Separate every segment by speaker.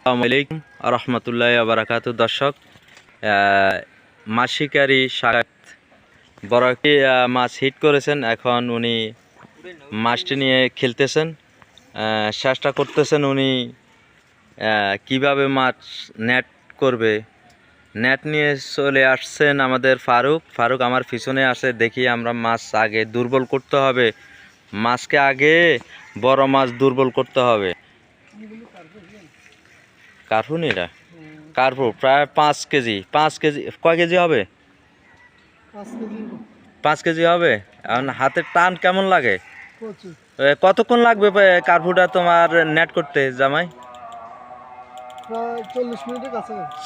Speaker 1: আসসালামু আলাইকুম রহমতুল্লাহ বারাকাত। দর্শক, মাছ শিকারী সাকাত বড় একটি মাছ হিট করেছেন। এখন উনি মাছটি নিয়ে খেলতেছেন, চেষ্টা করতেছেন উনি কিভাবে মাছ নেট করবে। নেট নিয়ে চলে আসছেন আমাদের ফারুক আমার পিছনে আছে। দেখি আমরা মাছ আগে দুর্বল করতে হবে, মাছকে আগে বড় মাছ দুর্বল করতে হবে। কার্পুন এটা কার্পু প্রায় 5 কেজি। 5 কেজি কয় কেজি হবে? 5 কেজি হবে। এখন হাতের টান কেমন লাগে? কতক্ষণ লাগবে কার্পুটা তোমার নেট করতে জামাই?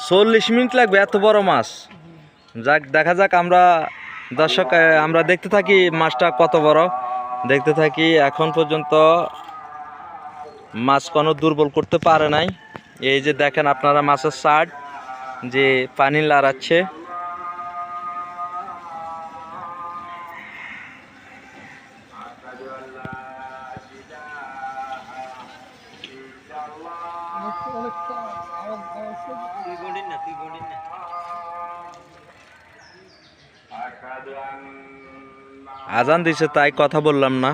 Speaker 1: 40 মিনিট লাগবে এত বড় মাছ? যাক, দেখা যাক। আমরা দর্শক আমরা দেখতে থাকি মাছটা কত বড়, দেখতে থাকি। এখন পর্যন্ত মাছ কোনো দুর্বল করতে পারে নাই। এই যে দেখেন আপনারা মাছের সাইড যে পানি লাড়াচ্ছে। আজান দিছে তাই কথা বললাম না।